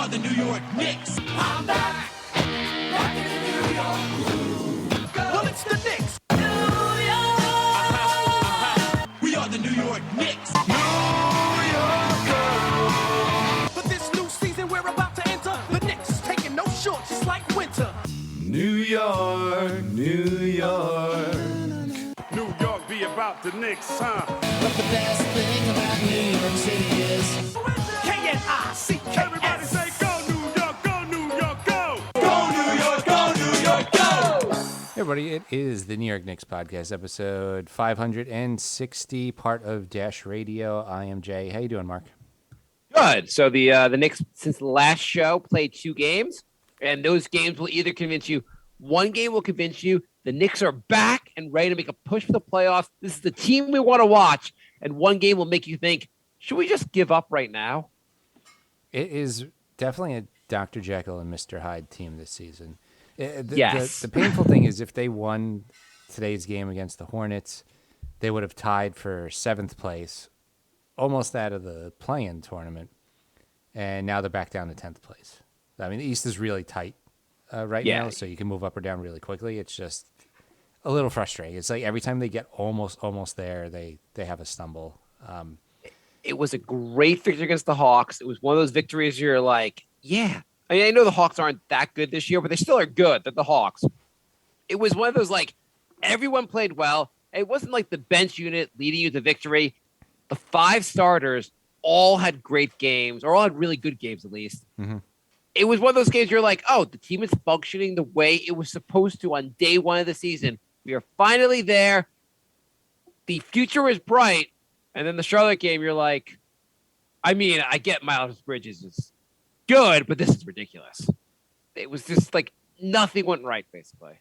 are the New York Knicks. I'm back. Rocking in New York. Well, it's the Knicks. New York. We are the New York Knicks. New York. For this new season we're about to enter, the Knicks taking no shorts just like winter. New York, New York. New York be about the Knicks, huh? But the best thing about New York City is K-N-I-C-K-S. Everybody say go New York, go New York, go! Go New York, go New York, go! Hey everybody, it is the New York Knicks podcast, episode 560, part of Dash Radio. I am Jay. How you doing, Mark? Good. So the Knicks, since the last show, played 2 games, and those games will either convince you, one game will convince you the Knicks are back and ready to make a push for the playoffs. This is the team we want to watch, and one game will make you think, should we just give up right now? It is definitely a Dr. Jekyll and Mr. Hyde team this season. Yes. The painful thing is if they won today's game against the Hornets, they would have tied for 7th place, almost out of the play-in tournament, and now they're back down to 10th place. I mean, the East is really tight right now, so you can move up or down really quickly. It's just a little frustrating. It's like every time they get almost there, they have a stumble. It was a great victory against the Hawks. It was one of those victories you're like, yeah. I mean, I know the Hawks aren't that good this year, but they still are good. They're the Hawks. It was one of those, like, everyone played well. It wasn't like the bench unit leading you to victory. The 5 starters all had great games, or all had really good games at least. Mm-hmm. It was one of those games you're like, oh, the team is functioning the way it was supposed to on day 1 of the season. We are finally there. The future is bright. And then the Charlotte game, you're like, I mean, I get Miles Bridges is good, but this is ridiculous. It was just like nothing went right, basically.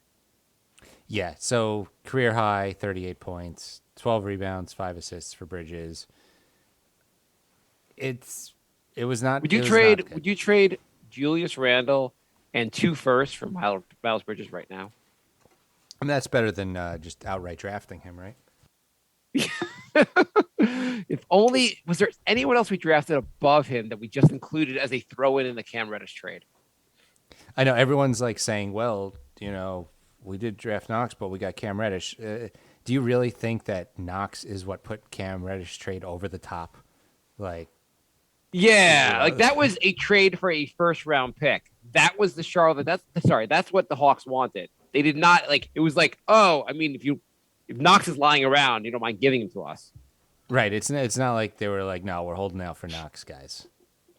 Yeah, so career high, 38 points, 12 rebounds, 5 assists for Bridges. It was not. Would you trade Julius Randle and 2 firsts for Miles Bridges right now? And that's better than just outright drafting him, right? If only, was there anyone else we drafted above him that we just included as a throw-in the Cam Reddish trade? I know everyone's like saying, well, you know, we did draft Knox, but we got Cam Reddish. Do you really think that Knox is what put Cam Reddish trade over the top? Like, yeah, like that was a trade for a first-round pick. That was the Charlotte. That's what the Hawks wanted. They did not it was like, oh, I mean, if Knox is lying around, you don't mind giving him to us. Right. It's not like they were like, no, we're holding out for Knox, guys.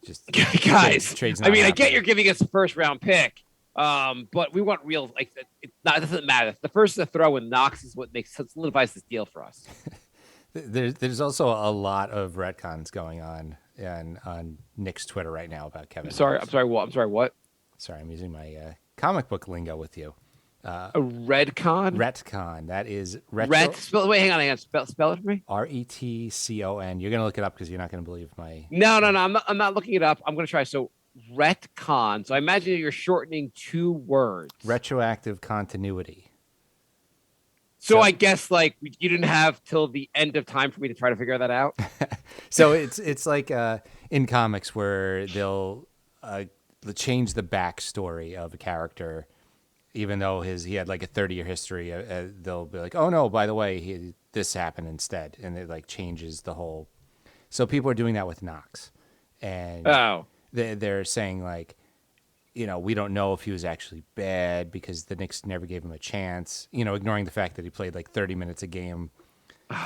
Just guys. Trades I mean, happening. I get you're giving us a first-round pick, but we want real. Like, it doesn't matter. The first to throw in Knox is what solidifies this deal for us. There's also a lot of retcons going on Nick's Twitter right now about Kevin. I'm sorry. What? Sorry, I'm using my comic book lingo with you. A redcon? Retcon. That is retro. Wait, hang on. Spell it for me. RETCON. You're gonna look it up because you're not gonna believe my. No. I'm not looking it up. I'm gonna try. So retcon. So I imagine you're shortening 2 words. Retroactive continuity. So I guess you didn't have till the end of time for me to try to figure that out. So it's like in comics where they'll change the backstory of a character. Even though he had like a 30-year history, they'll be like, oh, no, by the way, this happened instead. And it like changes the whole. So people are doing that with Knox. And they're saying like, you know, we don't know if he was actually bad because the Knicks never gave him a chance, you know, ignoring the fact that he played like 30 minutes a game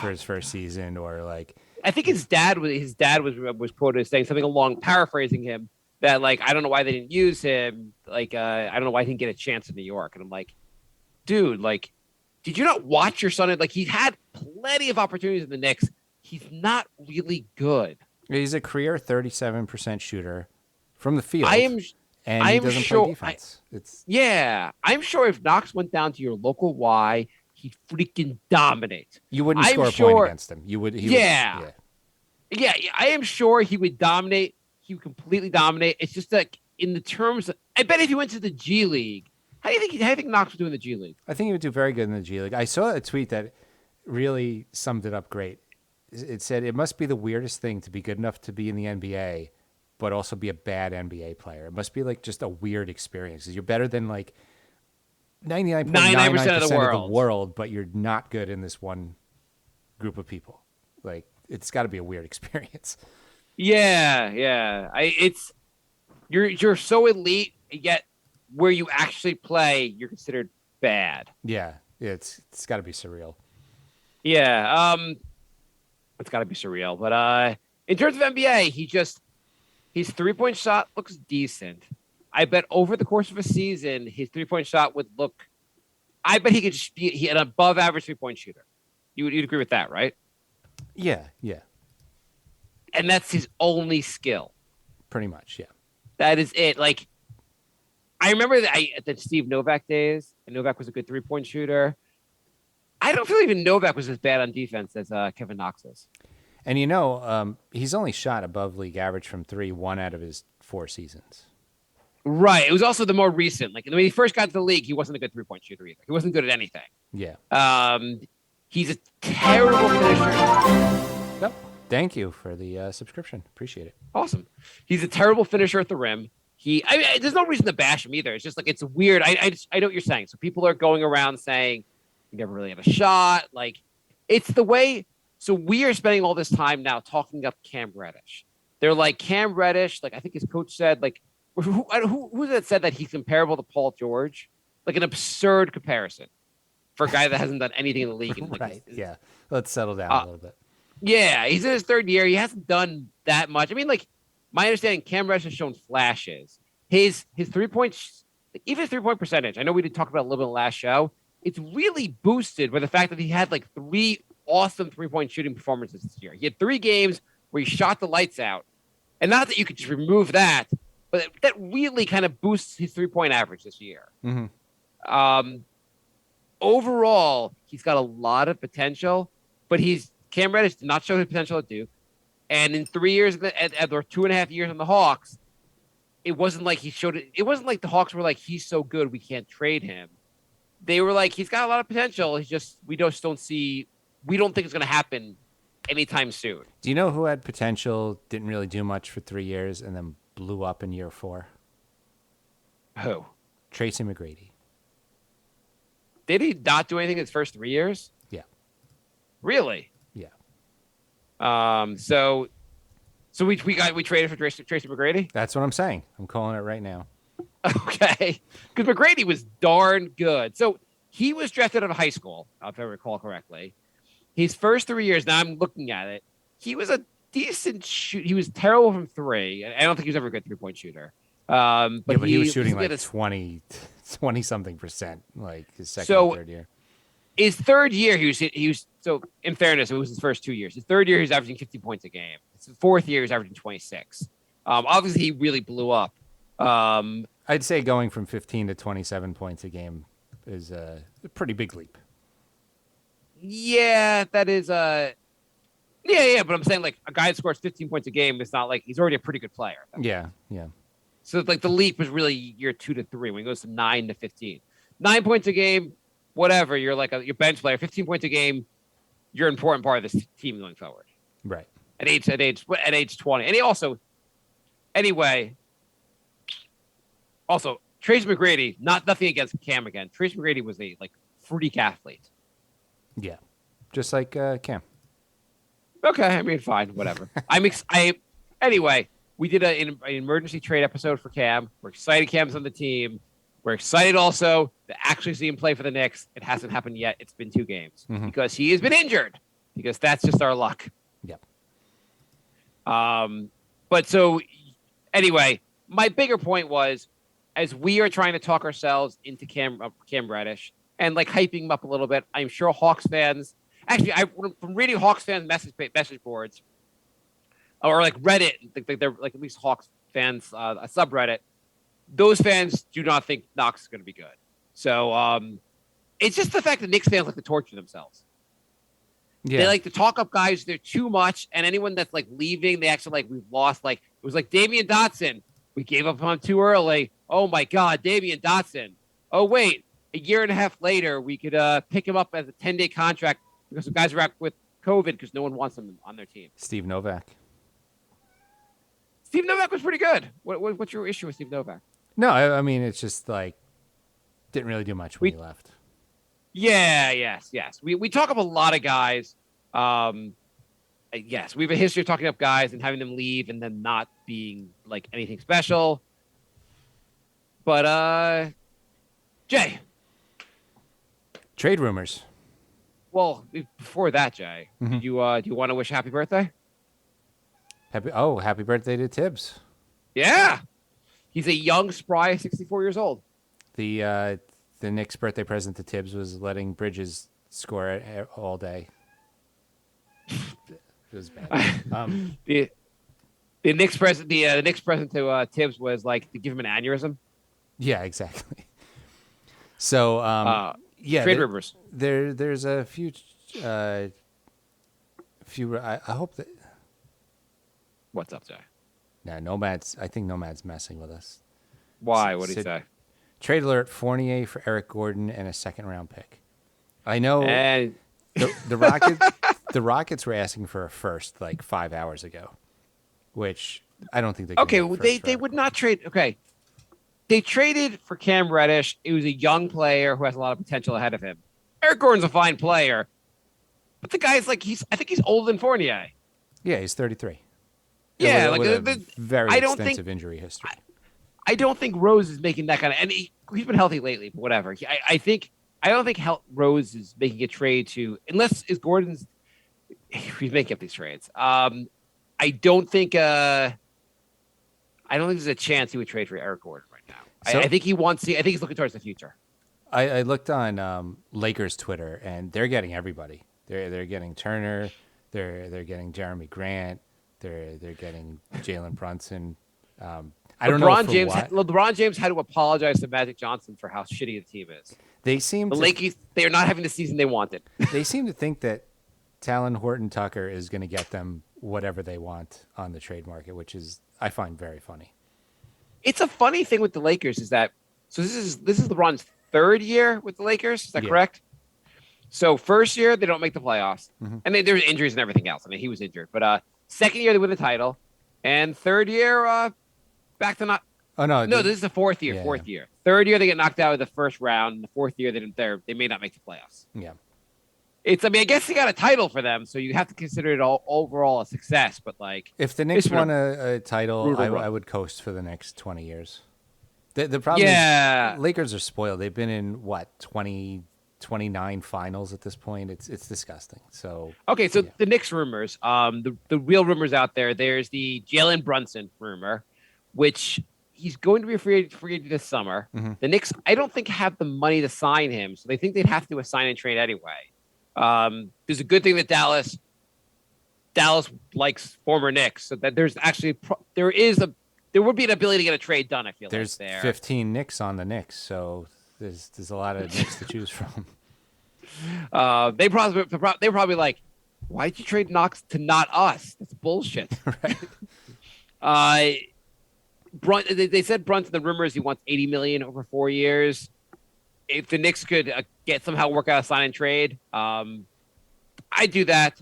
for his first season or like. I think his dad was quoted as saying something along, paraphrasing him, that like, I don't know why they didn't use him. Like, I don't know why he didn't get a chance in New York. And I'm like, dude, like, did you not watch your son? Like, he's had plenty of opportunities in the Knicks. He's not really good. He's a career 37% shooter from the field. I'm he doesn't play defense. I'm sure if Knox went down to your local Y, he'd freaking dominate. You wouldn't score a point against him. You would. Yeah, I am sure he would dominate. He would completely dominate. It's just like in the terms of, I bet if he went to the G League, how do you think Knox would do in the G League? I think he would do very good in the G League. I saw a tweet that really summed it up great. It said, it must be the weirdest thing to be good enough to be in the NBA but also be a bad NBA player. It must be like just a weird experience. 'Cause you're better than like 99.99% of the world, but you're not good in this one group of people. Like it's got to be a weird experience. Yeah. You're so elite, yet where you actually play, you're considered bad. Yeah, it's got to be surreal. Yeah, it's got to be surreal. But in terms of NBA, his 3-point shot looks decent. I bet over the course of a season, his 3-point shot would look. I bet he could just be an above average 3-point shooter. You'd agree with that, right? Yeah. And that's his only skill. Pretty much, yeah. That is it. Like, I remember the Steve Novak days, and Novak was a good 3-point shooter. I don't feel even Novak was as bad on defense as Kevin Knox is. And he's only shot above league average from 3 1 out of his 4 seasons. Right. It was also the more recent. Like when he first got to the league, he wasn't a good 3-point shooter either. He wasn't good at anything. Yeah. He's a terrible finisher. Yep. Thank you for the subscription. Appreciate it. Awesome. He's a terrible finisher at the rim. There's no reason to bash him either. It's just like it's weird. I know what you're saying. So people are going around saying he never really had a shot. Like it's the way. So we are spending all this time now talking up Cam Reddish. They're like Cam Reddish. Like I think his coach said. Like who that said that he's comparable to Paul George? Like an absurd comparison for a guy that hasn't done anything in the league. And, like, right. Yeah. Let's settle down a little bit. Yeah, he's in his 3rd year. He hasn't done that much. I mean, like my understanding, Cam Reddish has shown flashes. His 3-point, even his 3-point percentage. I know we did talk about it a little bit in the last show. It's really boosted by the fact that he had like 3 awesome 3-point shooting performances this year. He had 3 games where he shot the lights out, and not that you could just remove that, but that really kind of boosts his 3-point average this year. Mm-hmm. Overall, he's got a lot of potential, but Cam Reddish did not show his potential at Duke. And in 3 years, or 2.5 years on the Hawks, it wasn't like he showed it. It wasn't like the Hawks were like, he's so good, we can't trade him. They were like, he's got a lot of potential. We don't think it's going to happen anytime soon. Do you know who had potential, didn't really do much for 3 years, and then blew up in year 4? Who? Tracy McGrady. Did he not do anything in his first 3 years? Yeah. Really? Yeah. So we traded for Tracy McGrady? That's what I'm saying. I'm calling it right now. Okay. Because McGrady was darn good. So he was drafted out of high school, if I recall correctly. His first 3 years, now I'm looking at it, he was a decent shooter. He was terrible from 3. I don't think he was ever a good 3-point shooter. But he was shooting like 20 something percent, like his second and third year. His 3rd year, he was so in fairness, it was his first 2 years. His 3rd year, he was averaging 50 points a game. His 4th year, he was averaging 26. Obviously, he really blew up. I'd say going from 15 to 27 points a game is a pretty big leap. Yeah, that is but I'm saying like a guy that scores 15 points a game is not like he's already a pretty good player. Yeah. So like the leap was really year 2 to 3 when he goes to 9 to 15. 9 points a game, whatever. You're like your bench player. 15 points a game, you're an important part of this team going forward. Right. At age 20, and he also, anyway. Also, Tracy McGrady, nothing against Cam again. Tracy McGrady was a freak athlete. Yeah, just like Cam. Okay, I mean, fine, whatever. Anyway, we did an emergency trade episode for Cam. We're excited Cam's on the team. We're excited also to actually see him play for the Knicks. It hasn't happened yet. It's been 2 games because he has been injured. Because that's just our luck. Yep. But so anyway, my bigger point was, as we are trying to talk ourselves into Cam Reddish and hyping him up a little bit, I'm sure Hawks fans. Actually, from reading Hawks fans message boards or Reddit, they're at least Hawks fans a subreddit. Those fans do not think Knox is going to be good. So it's just the fact that Knicks fans like to torture themselves. Yeah. They like to talk up guys. They're too much, and anyone that's leaving, they actually we've lost. It was like Damian Dotson. We gave up on too early. Oh my God, Damian Dotson. Oh wait, a year and a half later, we could pick him up as a 10-day contract because the guys are out with COVID because no one wants him on their team. Steve Novak. Steve Novak was pretty good. What's your issue with Steve Novak? No, I mean it's just like didn't really do much when he left. Yeah, yes. We talk up a lot of guys. Yes, we have a history of talking up guys and having them leave and then not being like anything special. But Jay. Trade rumors. Well, before that, Jay, do you want to wish happy birthday? Happy birthday to Tibbs. Yeah. He's a young, spry 64 years old. The Knicks' birthday present to Tibbs was letting Bridges score all day. It was bad. The Knicks present to Tibbs was like to give him an aneurysm. Yeah, exactly. So yeah, trade rumors. There's a few. I hope that. What's up, Jay? No, Nomad's. I think Nomad's messing with us. Why? What did he say? Trade alert: Fournier for Eric Gordon and a second-round pick. I know. And the Rockets. The Rockets were asking for a first like 5 hours ago, which I don't think they. Okay, well, they would not trade. Okay, they traded for Cam Reddish. It was a young player who has a lot of potential ahead of him. Eric Gordon's a fine player, but the guy's like I think he's older than Fournier. Yeah, he's 33. Yeah, with a very extensive injury history. I don't think Rose is making that kind of, and he's been healthy lately, but whatever. I don't think Rose is making a trade to, unless is Gordon's. He's making up these trades. I don't think there's a chance he would trade for Eric Gordon right now. So, I think I think he's looking towards the future. I looked on Lakers Twitter, and they're getting everybody. They're getting Turner. They're getting Jeremy Grant. They're getting Jalen Brunson. I don't know what. LeBron James had to apologize to Magic Johnson for how shitty the team is. The Lakers, they are not having the season they wanted. They seem to think that Talon Horton Tucker is going to get them whatever they want on the trade market, which is I find very funny. It's a funny thing with the Lakers is that this is LeBron's third year with the Lakers. Is that correct? So first year they don't make the playoffs, and there's injuries and everything else. I mean, he was injured, but second year they win the title, and third year back to not. Oh no! No, this is the fourth year. Fourth year. Third year they get knocked out of the first round. The fourth year they may not make the playoffs. Yeah. I guess they got a title for them, so you have to consider it all overall a success. But like, if the Knicks won a title, I would coast for the next 20 years. The problem is Lakers are spoiled. They've been in 29 finals at this point. It's disgusting. So the Knicks rumors, the real rumors out there. There's the Jalen Brunson rumor, which he's going to be a free agent this summer. The Knicks, I don't think, have the money to sign him, so they think they'd have to do a sign and trade anyway. There's a good thing that Dallas likes former Knicks, so that there's actually there would be an ability to get a trade done. I feel there's 15 Knicks on the Knicks, so there's a lot of Knicks to choose from. They probably like, why'd you trade Knox to not us? That's bullshit. Right. They said Brunson. The rumors he wants $80 million over 4 years. If the Knicks could work out a sign and trade, I'd do that.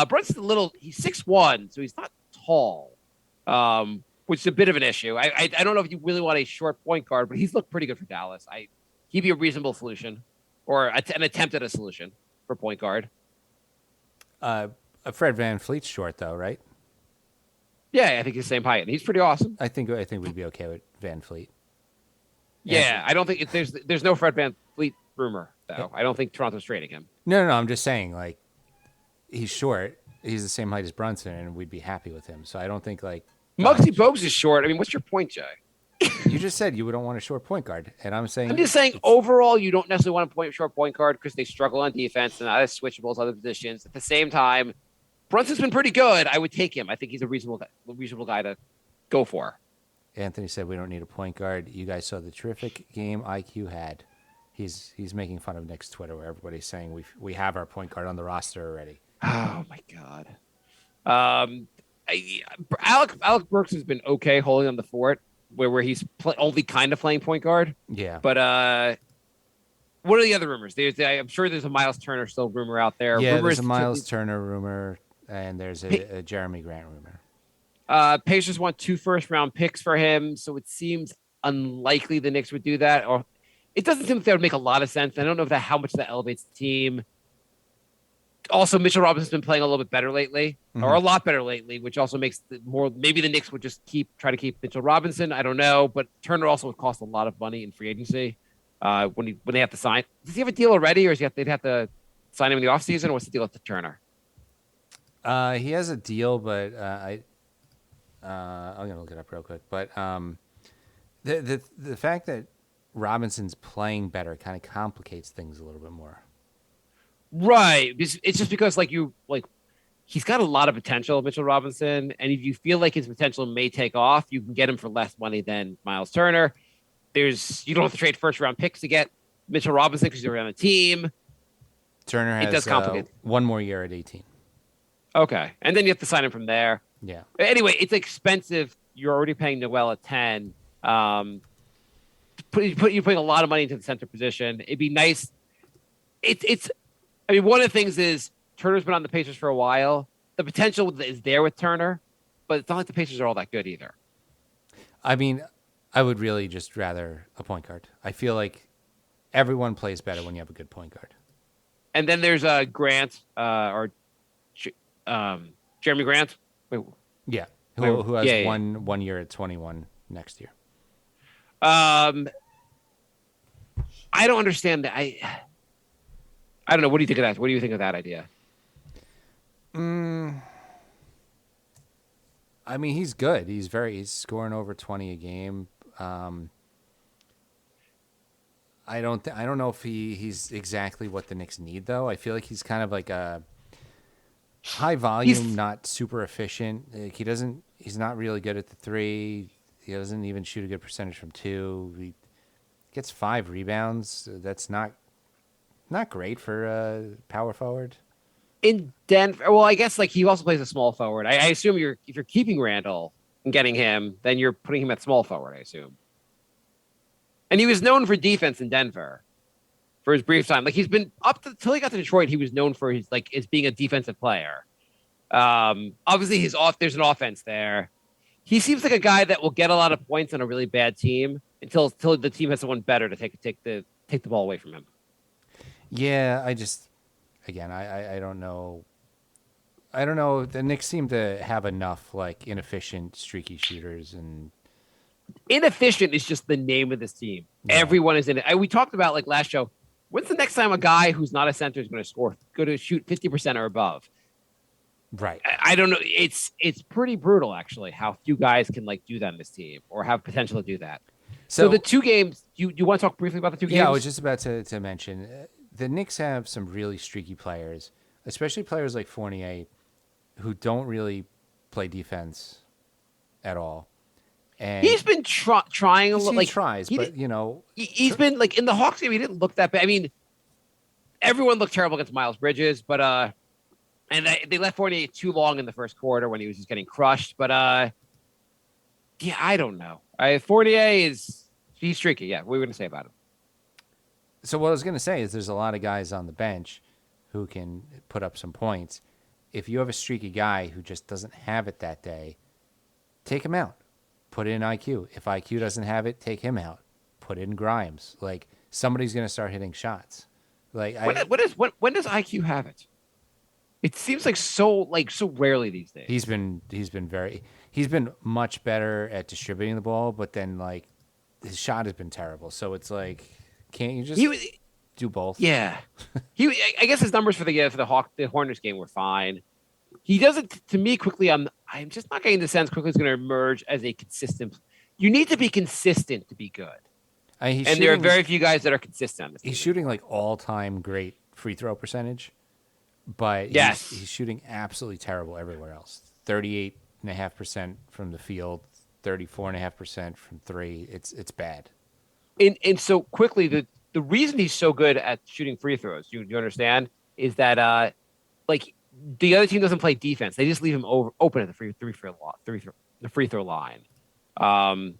Brunson's he's 6'1", so he's not tall, which is a bit of an issue. I don't know if you really want a short point guard, but he's looked pretty good for Dallas. He'd be a reasonable solution, or an attempt at a solution for point guard. Fred VanVleet's short though, right? Yeah, I think he's the same height, and he's pretty awesome. I think we'd be okay with VanVleet. Yeah, I don't think there's no Fred VanVleet rumor though. I don't think Toronto's trading him. No, I'm just saying like he's short. He's the same height as Brunson, and we'd be happy with him. So I don't think like Muggsy Bogues is short. I mean, what's your point, Jay? You just said you don't want a short point guard, and I'm just saying overall you don't necessarily want a short point guard because they struggle on defense and not as switchable as other positions. At the same time, Brunson's been pretty good. I would take him. I think he's a reasonable guy to go for. Anthony said we don't need a point guard. You guys saw the terrific game IQ had. He's making fun of Knicks Twitter where everybody's saying we have our point guard on the roster already. Oh my God. Alec Burks has been okay holding on the fort where he's only kind of playing point guard. Yeah. But what are the other rumors? I'm sure there's a Miles Turner still rumor out there. Yeah, there's a Miles Turner rumor, and there's a Jeremy Grant rumor. Pacers want 2 first-round picks for him, so it seems unlikely the Knicks would do that. Or it doesn't seem like that would make a lot of sense. I don't know if how much that elevates the team. Also, Mitchell Robinson's been playing a little bit better lately, or a lot better lately, which also makes more. Maybe the Knicks would just try to keep Mitchell Robinson. I don't know, but Turner also would cost a lot of money in free agency when they have to sign. Does he have a deal already, or they'd have to sign him in the offseason? Or what's the deal with Turner? He has a deal, but I'm gonna look it up real quick. But the fact that Robinson's playing better kind of complicates things a little bit more. Right. It's just because he's got a lot of potential, Mitchell Robinson, and if you feel like his potential may take off, you can get him for less money than Miles Turner. You don't have to trade first round picks to get Mitchell Robinson because you're on a team. Turner has it does complicate. One more year at 18. Okay, and then you have to sign him from there. Yeah. Anyway, it's expensive. You're already paying Noel at 10. You're putting a lot of money into the center position. It'd be nice. I mean, one of the things is Turner's been on the Pacers for a while. The potential is there with Turner, but it's not like the Pacers are all that good either. I mean, I would really just rather a point guard. I feel like everyone plays better when you have a good point guard. And then there's Grant or Jeremy Grant. Wait, yeah, who has one year at 21 next year. I don't understand that. I don't know. What do you think of that? What do you think of that idea? I mean, he's good. He's scoring over 20 a game. I don't know if he's exactly what the Knicks need though. I feel like he's kind of like a high volume, not super efficient. Like he's not really good at the three. He doesn't even shoot a good percentage from 2. He gets 5 rebounds. That's not great for a power forward. In Denver, well, I guess he also plays a small forward. I assume if you're keeping Randall and getting him, then you're putting him at small forward, I assume. And he was known for defense in Denver for his brief time. He's been till he got to Detroit, he was known for his as being a defensive player. Obviously there's an offense there. He seems like a guy that will get a lot of points on a really bad team until the team has someone better to take the ball away from him. Yeah, I don't know. I don't know. The Knicks seem to have enough inefficient, streaky shooters, and inefficient is just the name of this team. Yeah. Everyone is in it. We talked about last show. When's the next time a guy who's not a center is going to shoot 50% or above? Right. I don't know. It's pretty brutal actually how few guys can do that in this team or have potential to do that. So the 2 games. You want to talk briefly about the 2 games? Yeah, I was just about to mention. The Knicks have some really streaky players, especially players like Fournier, who don't really play defense at all. And he's been trying a little. He tries, but he's been in the Hawks game. He didn't look that bad. I mean, everyone looked terrible against Miles Bridges, but and they left Fournier too long in the first quarter when he was just getting crushed. But yeah, I don't know. Fournier he's streaky. Yeah, what were we going to say about him? So what I was going to say is there's a lot of guys on the bench who can put up some points. If you have a streaky guy who just doesn't have it that day, take him out. Put in IQ. If IQ doesn't have it, take him out. Put in Grimes. Somebody's going to start hitting shots. When does IQ have it? It seems so rarely these days. He's been much better at distributing the ball, but then his shot has been terrible. So it's can't you just do both? Yeah. I guess his numbers for the Hornets game were fine. He doesn't, to me, quickly. I'm just not getting the sense quickly he's going to emerge as a consistent. You need to be consistent to be good. There are very few guys that are consistent on this team. He's shooting all-time great free throw percentage, but yes, he's shooting absolutely terrible everywhere else. 38.5% from the field, 34.5% from 3. It's bad. And so quickly, the reason he's so good at shooting free throws, you understand, is that the other team doesn't play defense; they just leave him open at the free throw line. And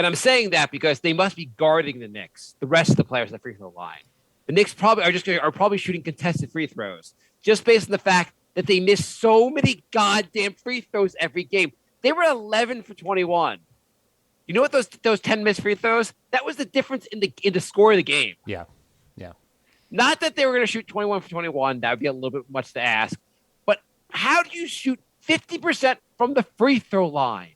I'm saying that because they must be guarding the Knicks, the rest of the players at the free throw line. The Knicks are probably shooting contested free throws just based on the fact that they miss so many goddamn free throws every game. They were 11 for 21. You know what those 10 missed free throws? That was the difference in the score of the game. Yeah. Yeah. Not that they were going to shoot 21 for 21. That would be a little bit much to ask. But how do you shoot 50% from the free throw line?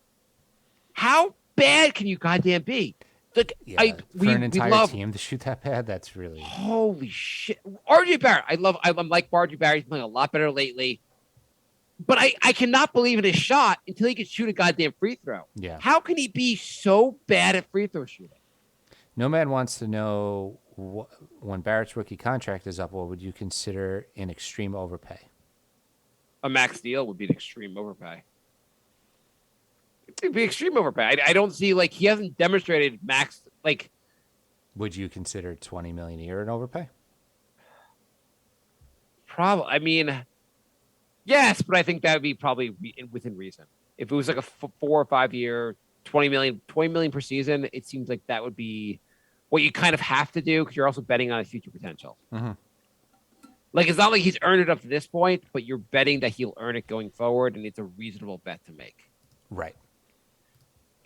How bad can you goddamn be? Like, Yeah. For an entire team to shoot that bad, that's really. Holy shit. RJ Barrett. I'm like RJ Barrett. He's playing a lot better lately. But I cannot believe in his shot until he can shoot a goddamn free throw. Yeah. How can he be so bad at free throw shooting? Nomad wants to know when Barrett's rookie contract is up, what would you consider an extreme overpay? A max deal would be an extreme overpay. It'd be extreme overpay. I don't see, like, he hasn't demonstrated max, like. Would you consider $20 million a year an overpay? Probably. I mean, yes, but I think that would be probably within reason. If it was like a 4 or 5 year, $20 million per season, it seems like that would be what you kind of have to do because you're also betting on his future potential. Mm-hmm. Like, it's not like he's earned it up to this point, but you're betting that he'll earn it going forward, and it's a reasonable bet to make. Right.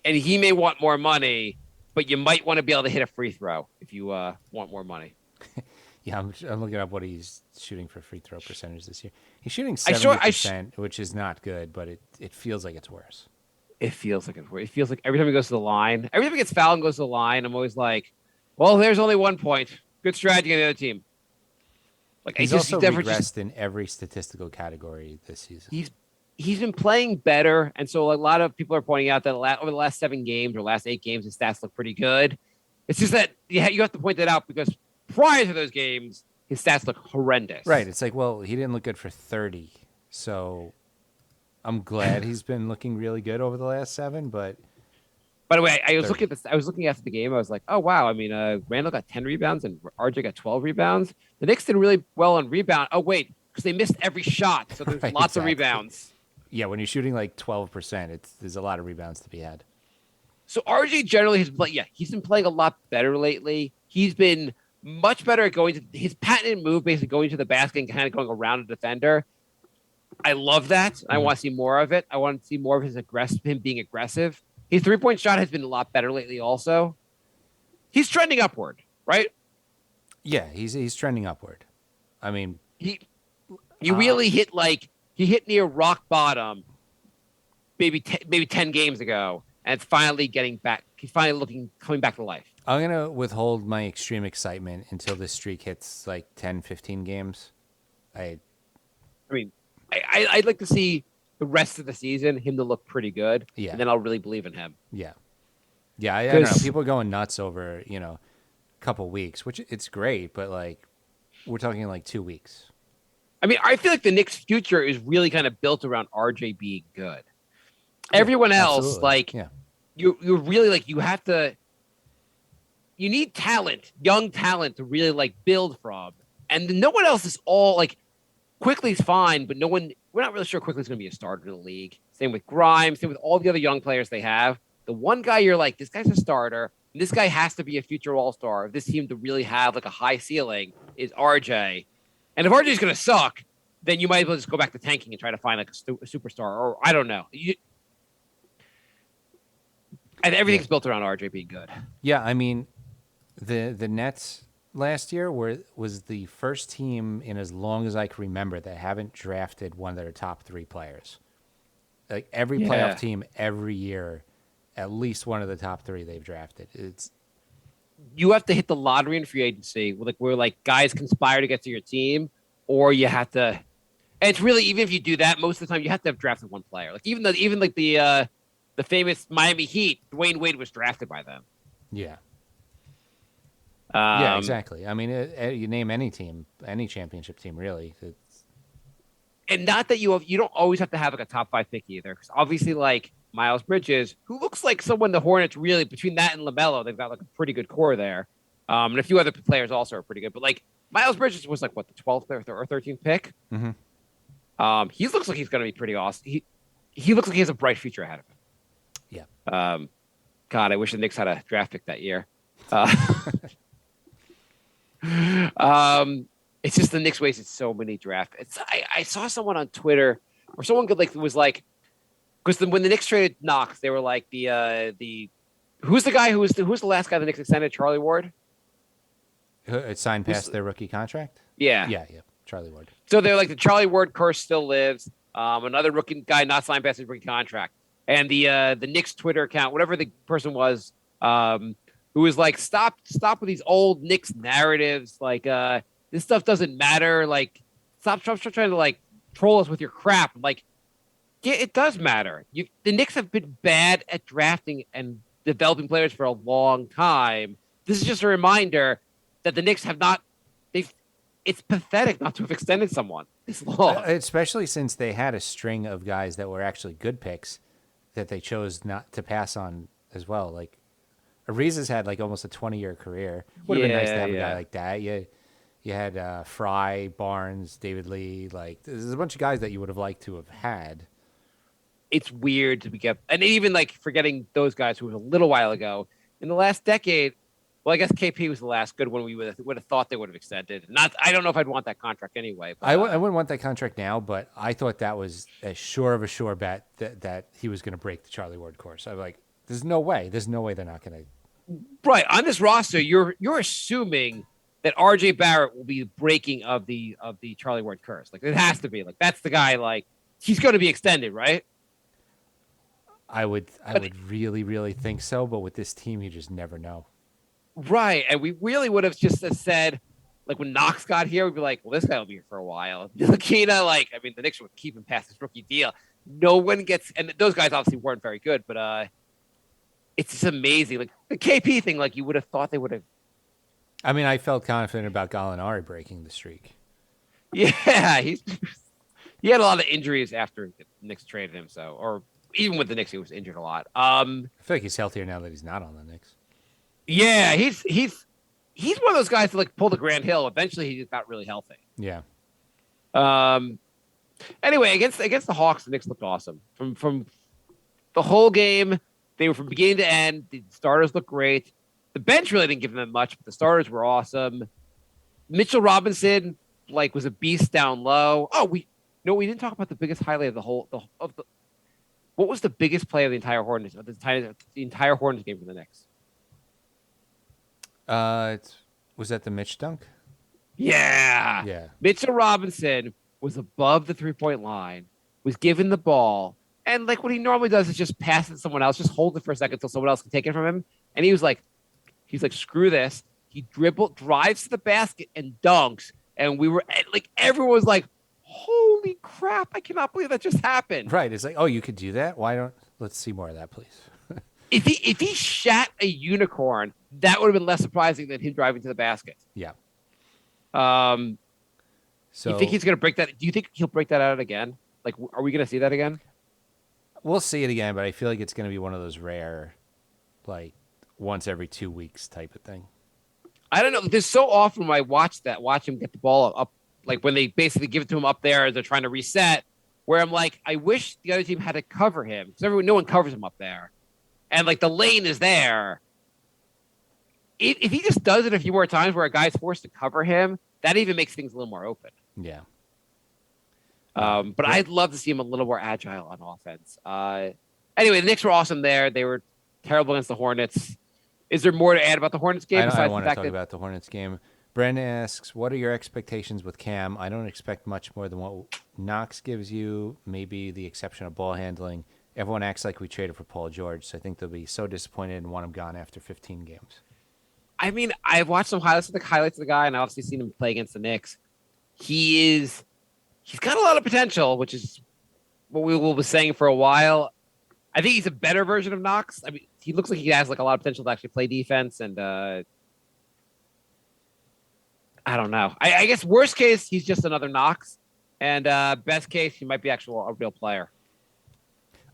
And he may want more money, but you might want to be able to hit a free throw if you want more money. Yeah, I'm looking up what he's shooting for free throw percentage this year. He's shooting 70%, which is not good, but it feels like it's worse. It feels like it's worse. It feels like every time he goes to the line, every time he gets fouled and goes to the line, I'm always like, well, there's only 1 point. Good strategy on the other team. Like, he's also regressed in every statistical category this season. He's been playing better, and so a lot of people are pointing out that over the last 7 games or last 8 games, his stats look pretty good. It's just that you have to point that out because prior to those games, his stats look horrendous. Right. It's like, well, he didn't look good for 30, so I'm glad he's been looking really good over the last 7. But by the way, I was looking after the game. I was like, oh wow. I mean, Randall got 10 rebounds and RJ got 12 rebounds. The Knicks did really well on rebound. Oh wait, because they missed every shot, so there's Right, lots exactly. of rebounds. Yeah, when you're shooting like 12%, there's a lot of rebounds to be had. So RJ generally he's been playing a lot better lately. He's been much better at going to his patented move, basically going to the basket and kind of going around a defender. I love that. Mm-hmm. I want to see more of it. I want to see more of him being aggressive. His 3-point shot has been a lot better lately also. He's trending upward, right? Yeah, he's trending upward. I mean, he really hit near rock bottom maybe 10 games ago, and it's finally getting back. He's finally coming back to life. I'm going to withhold my extreme excitement until this streak hits like 10, 15 games. I'd like to see the rest of the season, him to look pretty good. Yeah. And then I'll really believe in him. Yeah. Yeah, I don't know. People are going nuts over, a couple weeks, which it's great, but like we're talking like 2 weeks. I mean, I feel like the Knicks' future is really kind of built around RJ being good. Everyone else, you really you need talent, young talent to really like build from. And no one else is all like Quickly's fine, but we're not really sure Quickly's going to be a starter in the league. Same with Grimes, same with all the other young players they have. The one guy you're like, this guy's a starter, and this guy has to be a future all-star if this team to really have like a high ceiling is RJ. And if RJ's going to suck, then you might as well just go back to tanking and try to find like a superstar, or I don't know. And everything's built around RJ being good. Yeah, I mean, the Nets last year was the first team in as long as I can remember that haven't drafted one of their top 3 players. Like every playoff team every year, at least one of the top 3 they've drafted. You have to hit the lottery in free agency, where guys conspire to get to your team, or you have to. And it's really, even if you do that, most of the time you have to have drafted one player. Like even the famous Miami Heat, Dwayne Wade was drafted by them. Yeah. Yeah, exactly. I mean, you name any team, any championship team, really. And not that you don't always have to have like a top 5 pick either, because obviously like Miles Bridges, who looks like someone the Hornets really, between that and LaMelo, they've got like a pretty good core there, and a few other players also are pretty good. But like Miles Bridges was like what, the 12th or 13th pick. Mm-hmm. He looks like he's going to be pretty awesome. He looks like he has a bright future ahead of him. Yeah. God, I wish the Knicks had a draft pick that year. It's just the Knicks wasted so many draft. I saw someone on Twitter or someone was like, because when the Knicks traded Knox, they were like the who's the guy who's the last guy the Knicks extended? Charlie Ward. It signed past their rookie contract. Yeah. Yeah. Charlie Ward. So they're like the Charlie Ward curse still lives. Another rookie guy not signed past his rookie contract, and the Knicks Twitter account, whatever the person was, who was like, stop with these old Knicks narratives. Like this stuff doesn't matter. Like stop trying to like troll us with your crap. Like yeah, it does matter. The Knicks have been bad at drafting and developing players for a long time. This is just a reminder that the Knicks have not. It's pathetic not to have extended someone this long. Especially since they had a string of guys that were actually good picks that they chose not to pass on as well. Like Ariza's had like almost a 20-year career. Would have been nice to have a guy like that. You had Fry, Barnes, David Lee. Like there's a bunch of guys that you would have liked to have had. It's weird to get, and even like forgetting those guys who was a little while ago in the last decade. Well, I guess KP was the last good one we would have thought they would have extended. I don't know if I'd want that contract anyway. But, I wouldn't want that contract now, but I thought that was as sure of a sure bet that he was going to break the Charlie Ward course. I'm like, there's no way they're not going to. Right on this roster, you're assuming that RJ Barrett will be the breaking of the Charlie Ward curse. Like it has to be. Like that's the guy. Like he's going to be extended, right? I would really, really think so, but with this team, you just never know. Right, and we really would have just said, like when Knox got here, we'd be like, well, this guy will be here for a while. Ntilikina, like, I mean, the Knicks would keep him past his rookie deal. No one gets, and those guys obviously weren't very good, but it's just amazing. Like the KP thing, like you would have thought they would have. I mean, I felt confident about Gallinari breaking the streak. Yeah, he had a lot of injuries after the Knicks traded him, or even with the Knicks, he was injured a lot. I feel like he's healthier now that he's not on the Knicks. Yeah, he's one of those guys to like pull the Grand Hill. Eventually, he got really healthy. Yeah. Anyway, against the Hawks, the Knicks looked awesome from the whole game. They were from beginning to end. The starters looked great. The bench really didn't give them much, but the starters were awesome. Mitchell Robinson was a beast down low. Oh, we didn't talk about the biggest highlight of the whole what was the biggest play of the entire Hornets game for the Knicks? Was that the Mitch dunk? Yeah. Yeah. Mitchell Robinson was above the 3-point line, was given the ball, and like what he normally does is just pass it to someone else, just hold it for a second until someone else can take it from him. And he's like, screw this. He drives to the basket and dunks. And we were like, everyone was like, holy crap, I cannot believe that just happened. Right. It's like, oh, you could do that? Let's see more of that, please. If he shat a unicorn, that would have been less surprising than him driving to the basket. Yeah. So you think he's going to break that? Do you think he'll break that out again? Like, are we going to see that again? We'll see it again, but I feel like it's going to be one of those rare, like once every 2 weeks type of thing. I don't know. There's so often when I watch him get the ball up, like when they basically give it to him up there as they're trying to reset, where I'm like, I wish the other team had to cover him because no one covers him up there. And like the lane is there. If he just does it a few more times where a guy's forced to cover him, that even makes things a little more open. Yeah. But I'd love to see him a little more agile on offense. Anyway, the Knicks were awesome there. They were terrible against the Hornets. Is there more to add about the Hornets game? I want to talk about the Hornets game. Brandon asks, what are your expectations with Cam? I don't expect much more than what Knox gives you, maybe the exception of ball handling. Everyone acts like we traded for Paul George, so I think they'll be so disappointed and want him gone after 15 games. I mean, I've watched some highlights of the guy, and I've obviously seen him play against the Knicks. He's got a lot of potential, which is what we will be saying for a while. I think he's a better version of Knox. I mean, he looks like he has like a lot of potential to actually play defense, and I don't know. I guess worst case, he's just another Knox, and best case, he might be a real player.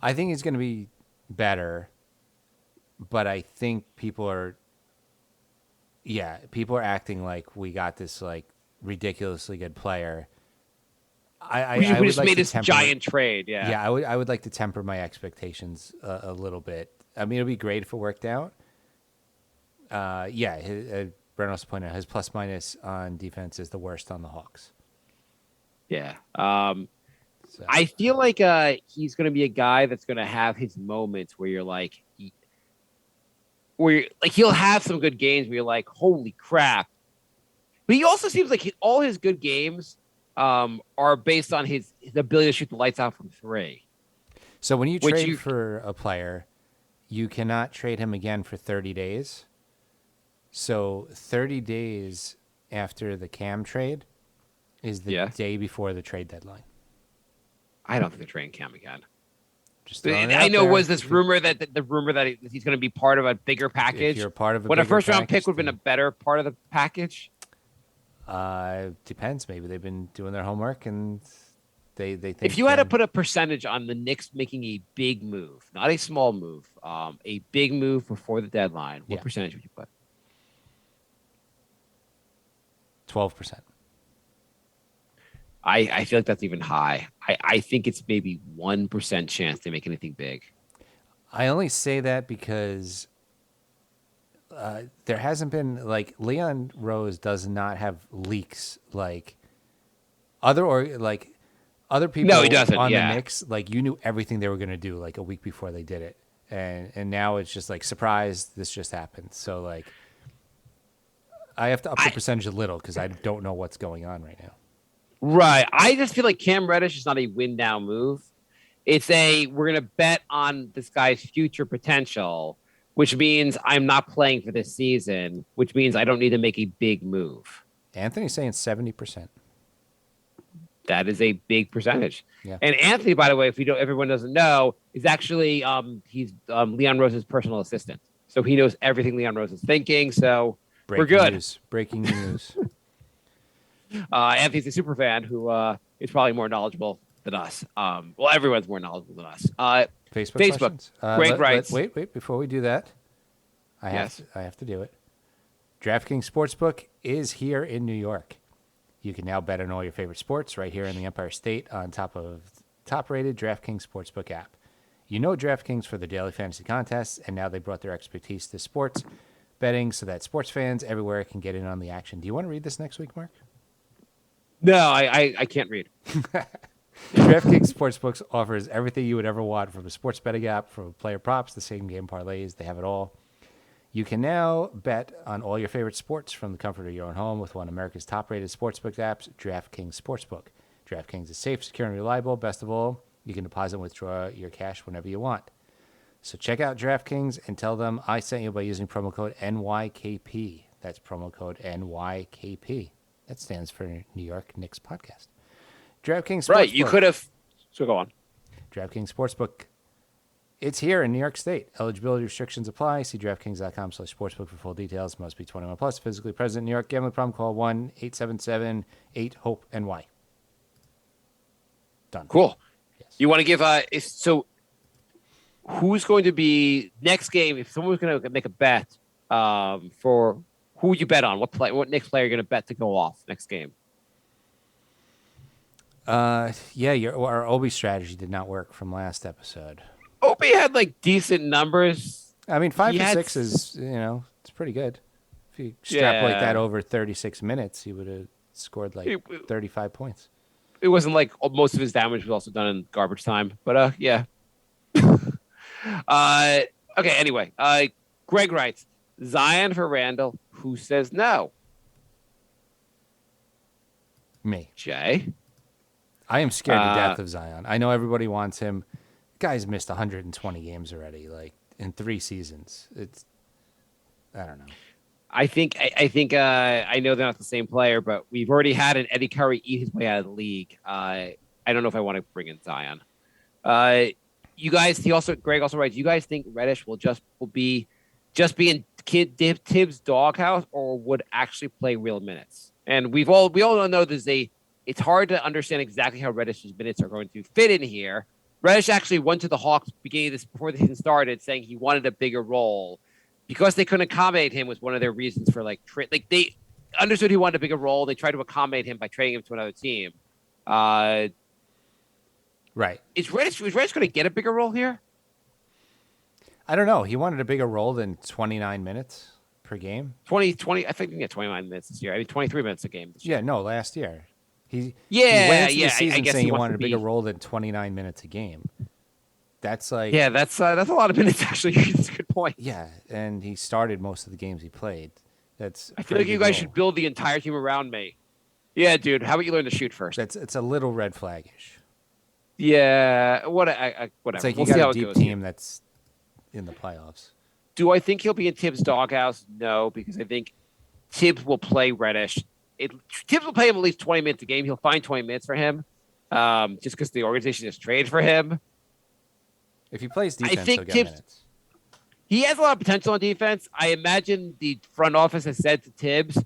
I think he's going to be better, but I think people are acting like we got this like ridiculously good player. We just made this giant trade. Yeah. Yeah. I would like to temper my expectations a little bit. I mean, it'd be great if it worked out. Brent also pointed out his plus minus on defense is the worst on the Hawks. Yeah. So. I feel like he's going to be a guy that's going to have his moments where you're like, he'll have some good games where you're like, holy crap. But he also seems like all his good games are based on his ability to shoot the lights out from three. So when you trade for a player, you cannot trade him again for 30 days. So 30 days after the Cam trade is the day before the trade deadline. I don't think they're trading Cam again. Just I know was this rumor that he's going to be part of a bigger package. If you're part of a when bigger a first round package, pick would have been a better part of the package. Depends. Maybe they've been doing their homework and they think. If you had to put a percentage on the Knicks making a big move, not a small move, a big move before the deadline, what percentage would you put? 12%. I feel like that's even high. I think it's maybe 1% chance they make anything big. I only say that because there hasn't been, like, Leon Rose does not have leaks like other people No, he doesn't, on yeah. the Knicks. Like, you knew everything they were going to do like a week before they did it. And now it's just like, surprise, this just happened. So, like, I have to up the percentage a little because I don't know what's going on right now. Right. I just feel like Cam Reddish is not a win now move. It's we're going to bet on this guy's future potential, which means I'm not playing for this season, which means I don't need to make a big move. Anthony's saying 70%. That is a big percentage. Yeah. And Anthony, by the way, everyone doesn't know, is actually he's Leon Rose's personal assistant. So he knows everything Leon Rose is thinking. So we're good. Breaking news. Anthony's a super fan who is probably more knowledgeable than us. Well, everyone's more knowledgeable than us. Facebook. Greg writes. Wait. Before we do that, I have to do it. DraftKings Sportsbook is here in New York. You can now bet on all your favorite sports right here in the Empire State on top of top-rated DraftKings Sportsbook app. You know DraftKings for their daily fantasy contests, and now they brought their expertise to sports betting so that sports fans everywhere can get in on the action. Do you want to read this next week, Mark? No, I can't read. DraftKings Sportsbooks offers everything you would ever want from a sports betting app, from player props, the same game parlays. They have it all. You can now bet on all your favorite sports from the comfort of your own home with one of America's top-rated sportsbook apps, DraftKings Sportsbook. DraftKings is safe, secure, and reliable. Best of all, you can deposit and withdraw your cash whenever you want. So check out DraftKings and tell them I sent you by using promo code NYKP. That's promo code NYKP. That stands for New York Knicks Podcast. DraftKings Sportsbook. Right, you could have. So go on. DraftKings Sportsbook. It's here in New York State. Eligibility restrictions apply. See DraftKings.com/sportsbook for full details. Must be 21 plus. Physically present in New York. Gambling problem? Call 1-877-8-HOPE-NY. Done. Cool. Yes. You want to give so who's going to be next game? If someone's going to make a bet for who would you bet on? What Knicks player are you going to bet to go off next game? Our Obi strategy did not work from last episode. Obi had like decent numbers. I mean, 5 for 6 is, it's pretty good. If you extrapolate that over 36 minutes, he would have scored like 35 points. It wasn't like most of his damage was also done in garbage time, but yeah. Okay. Anyway, Greg writes Zion for Randall. Who says no? Me. Jay. I am scared to death of Zion. I know everybody wants him. The guy's missed 120 games already, like in 3 seasons. I don't know. I think I know they're not the same player, but we've already had an Eddie Curry eat his way out of the league. I don't know if I want to bring in Zion. You guys, Greg also writes, you guys think Reddish will be in Tibbs' doghouse or would actually play real minutes? And we all know it's hard to understand exactly how Reddish's minutes are going to fit in here. Reddish actually went to the Hawks before the season started, saying he wanted a bigger role because they couldn't accommodate him. Was one of their reasons for they understood he wanted a bigger role. They tried to accommodate him by trading him to another team. Right. Is Reddish going to get a bigger role here? I don't know. He wanted a bigger role than 29 minutes per game. 20. I think he can get 29 minutes this year. I mean, 23 minutes a game this year. Yeah, no, last year. He Yeah, went into yeah, the season I guess saying he he wants wanted to a bigger be- role than 29 minutes a game. That's like Yeah, that's a lot of minutes actually. That's a good point. yeah, and he started most of the games he played. That's a I feel like pretty you big guys role. should build the entire team around me. Yeah, dude. How about you learn to shoot first? It's a little red flaggish. Yeah, It's whatever. like We'll you see got how a it deep goes. team that's in the playoffs. Do I think he'll be in Tibbs' doghouse? No, because I think Tibbs will play Reddish. Tibbs will play him at least 20 minutes a game. He'll find 20 minutes for him, just because the organization has traded for him. If he plays defense, think he'll get Tibbs- minutes. He has a lot of potential on defense. I imagine the front office has said to Tibbs,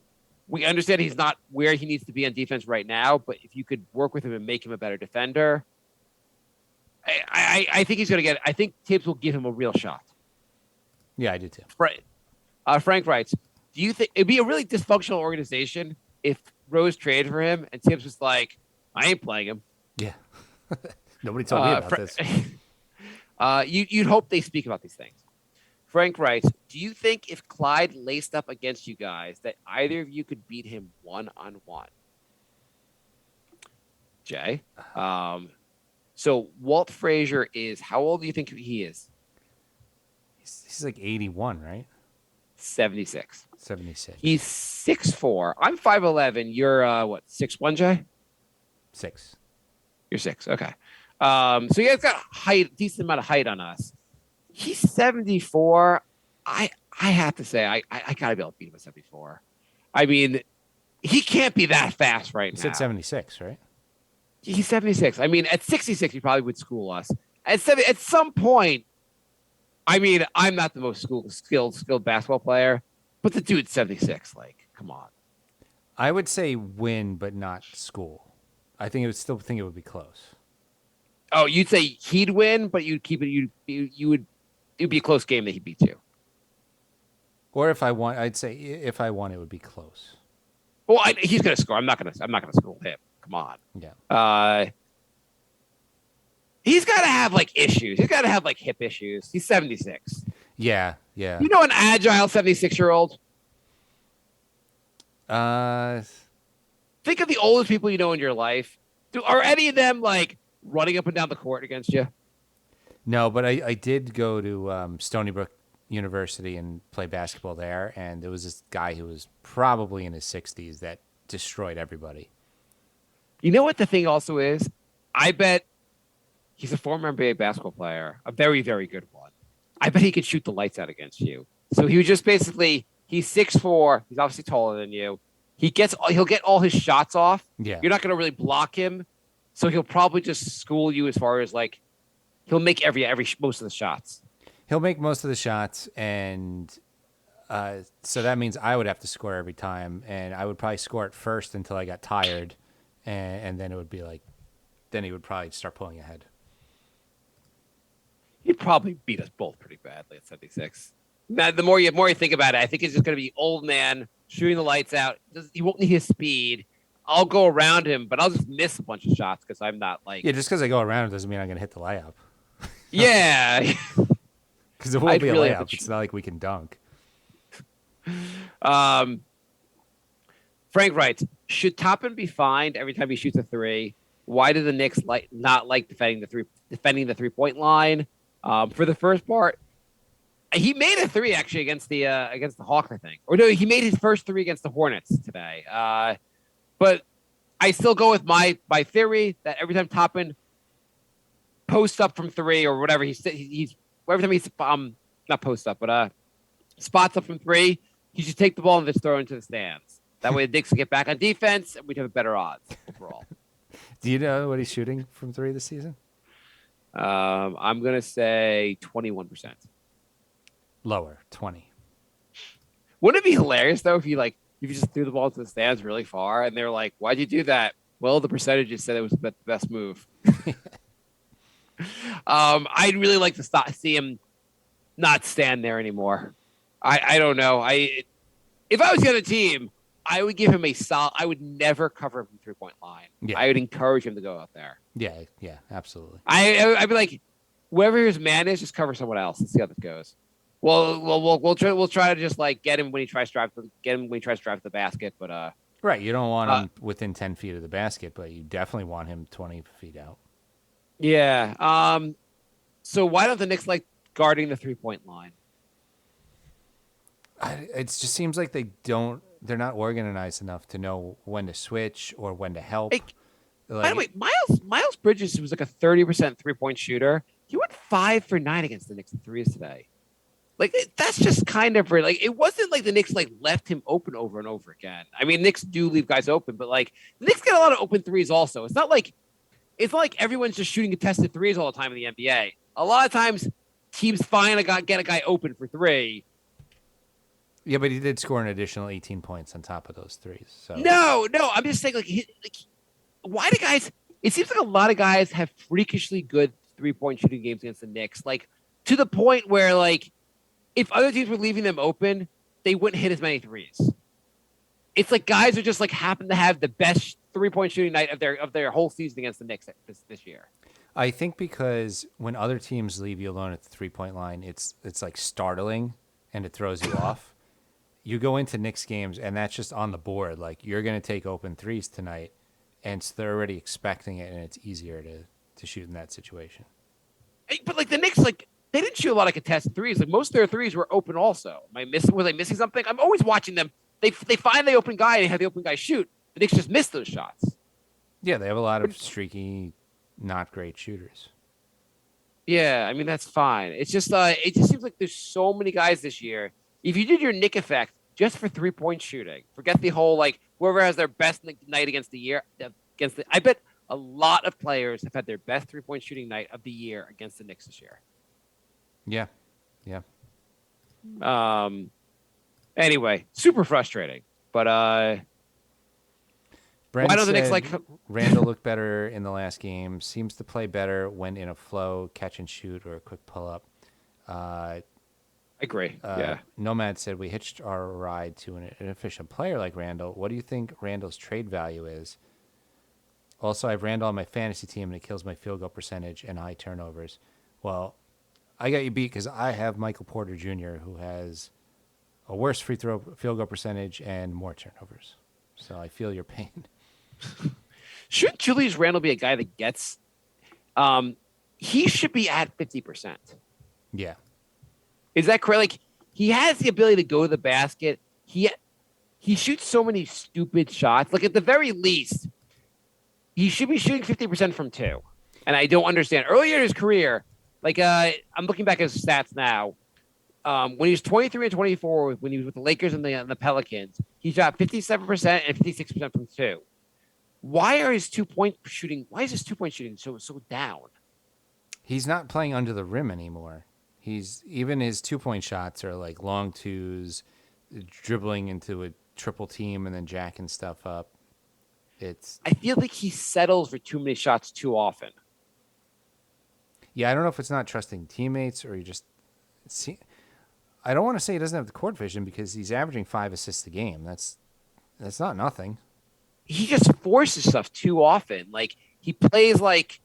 we understand he's not where he needs to be on defense right now, but if you could work with him and make him a better defender, I think he's going to get it. I think Tibbs will give him a real shot. Yeah, I do too. Frank writes, do you think it'd be a really dysfunctional organization if Rose traded for him and Tibbs was like, I ain't playing him? Yeah. Nobody told me about this. You'd hope they speak about these things. Frank writes, do you think if Clyde laced up against you guys that either of you could beat him one-on-one? Jay? So Walt Frazier is, how old do you think he is? He's like 81, right? 76. 76. He's 6'4". I'm 5'11". You're, what, 6'1", Jay? 6. You're 6. Okay. So you guys got height, decent amount of height on us. He's 74. I have to say, I gotta be able to beat him at 74. I mean, he can't be that fast right You now. said 76, right? He's 76. I mean, at 66, he probably would school us. At some point, I mean, I'm not the most skilled basketball player, but the dude's 76. Like, come on. I would say win, but not school. I think still think it would be close. Oh, you'd say he'd win, but you'd keep it. It'd be a close game that he beats you. Or if I won, I'd say if I won, it would be close. Well, he's gonna score. I'm not gonna school him. Come on. Yeah. He's got to have like issues. He's got to have like hip issues. He's 76. Yeah. Yeah. You know, an agile 76-year-old. Think of the oldest people you know in your life. Are any of them like running up and down the court against you? No, but I did go to Stony Brook University and play basketball there, and there was this guy who was probably in his 60s that destroyed everybody. You know what the thing also is? I bet he's a former NBA basketball player, a very, very good one. I bet he could shoot the lights out against you. So he was just basically, he's 6'4". He's obviously taller than you. He'll get all his shots off. Yeah. You're not going to really block him. So he'll probably just school you as far as like, he'll make most of the shots. He'll make most of the shots, and so that means I would have to score every time, and I would probably score it first until I got tired, and then it would be like, then he would probably start pulling ahead. He'd probably beat us both pretty badly at 76. Now, the more you think about it, I think he's just going to be old man shooting the lights out. He won't need his speed. I'll go around him, but I'll just miss a bunch of shots because I'm not like. Yeah, just because I go around it doesn't mean I'm going to hit the layup. Yeah. Because it won't I'd be a really layup. have to It's not like we can dunk. Frank writes, should Toppin be fined every time he shoots a three? Why do the Knicks not like defending the 3-point line? For the first part, he made a three actually against the Hawks, I think. Or no, he made his first three against the Hornets today. But I still go with my theory that every time Toppin posts up from three or whatever, he's every time he's not post up, but spots up from three, he should take the ball and just throw it into the stands. That way the Knicks can get back on defense and we'd have better odds overall. Do you know what he's shooting from three this season? I'm gonna say 21%. Lower, 20. Wouldn't it be hilarious though if you just threw the ball to the stands really far and they're like, "Why'd you do that?" Well, the percentages said it was the best move. I'd really like to see him not stand there anymore. I don't know. If I was the other team, I would give him I would never cover him from 3-point line. Yeah. I would encourage him to go out there. Yeah, absolutely. I'd be like, whoever his man is, just cover someone else and see how this goes. We'll try to just like get him when he tries to drive the basket, but Or Right. You don't want him within 10 feet of the basket, but you definitely want him 20 feet out. Yeah. So why don't the Knicks like guarding the 3-point line? It just seems like they're not organized enough to know when to switch or when to help. By the way, Miles Bridges was like a 30% 3-point shooter. He went 5 for 9 against the Knicks in threes today. Like that's just kind of like it wasn't like the Knicks like left him open over and over again. I mean, Knicks do leave guys open, but like the Knicks get a lot of open threes also. It's not like everyone's just shooting contested threes all the time in the NBA. A lot of times teams find get a guy open for 3. Yeah, but he did score an additional 18 points on top of those threes. So No, I'm just saying why do guys? It seems like a lot of guys have freakishly good 3-point shooting games against the Knicks, like to the point where like if other teams were leaving them open, they wouldn't hit as many threes. It's like guys are just like happen to have the best 3-point shooting night of their whole season against the Knicks this year. I think because when other teams leave you alone at the 3-point line, it's like startling and it throws you off. You go into Knicks games and that's just on the board. Like you're going to take open threes tonight, and so they're already expecting it, and it's easier to shoot in that situation. But like the Knicks, like they didn't shoot a lot of contested threes. Like most of their threes were open. Also, was I missing something? I'm always watching them. They find the open guy and they have the open guy shoot. The Knicks just miss those shots. Yeah, they have a lot of streaky, not great shooters. Yeah, I mean that's fine. It's just it just seems like there's so many guys this year. If you did your Knick effect just for 3-point shooting, forget the whole like whoever has their best night against the year I bet a lot of players have had their best 3-point shooting night of the year against the Knicks this year. Yeah. Yeah. Anyway, super frustrating. But Brent why don't the Knicks said like Randall looked better in the last game, seems to play better when in a flow, catch and shoot, or a quick pull up. I agree. Nomad said we hitched our ride to an efficient player like Randall. What do you think Randall's trade value is? Also, I have Randall on my fantasy team, and it kills my field goal percentage and high turnovers. Well, I got you beat because I have Michael Porter Jr., who has a worse field goal percentage and more turnovers. So I feel your pain. Should Julius Randle be a guy that gets? He should be at 50%. Yeah. Is that correct? Like he has the ability to go to the basket. He shoots so many stupid shots. Like at the very least, he should be shooting 50% from 2. And I don't understand. Earlier in his career, like I'm looking back at his stats now. When he was 23 and 24, when he was with the Lakers and the Pelicans, he shot 57% and 56% from 2. Why is his 2-point shooting so down? He's not playing under the rim anymore. Even his 2-point shots are like long twos, dribbling into a triple team and then jacking stuff up. I feel like he settles for too many shots too often. Yeah, I don't know if it's not trusting teammates or I don't want to say he doesn't have the court vision because he's averaging 5 assists a game. That's not nothing. He just forces stuff too often. Like he plays like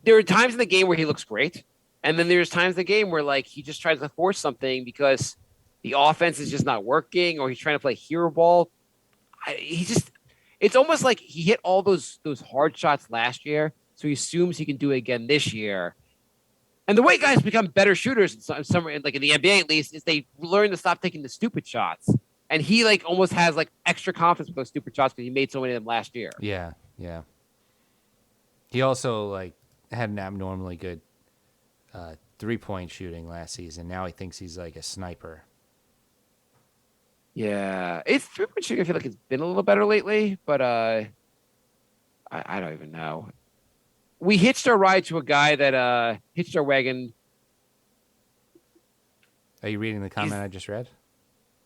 there are times in the game where he looks great, and then there's times in the game where like he just tries to force something because the offense is just not working, or he's trying to play hero ball. It's almost like he hit all those hard shots last year, so he assumes he can do it again this year. And the way guys become better shooters, like in the NBA at least, is they learn to stop taking the stupid shots. And he like almost has like extra confidence with those stupid shots because he made so many of them last year. Yeah, yeah. He also like had an abnormally good 3-point shooting last season. Now he thinks he's like a sniper. Yeah, it's 3-point shooting. I feel like it's been a little better lately, but I don't even know. We hitched our ride to a guy that hitched our wagon. Are you reading the comment I just read?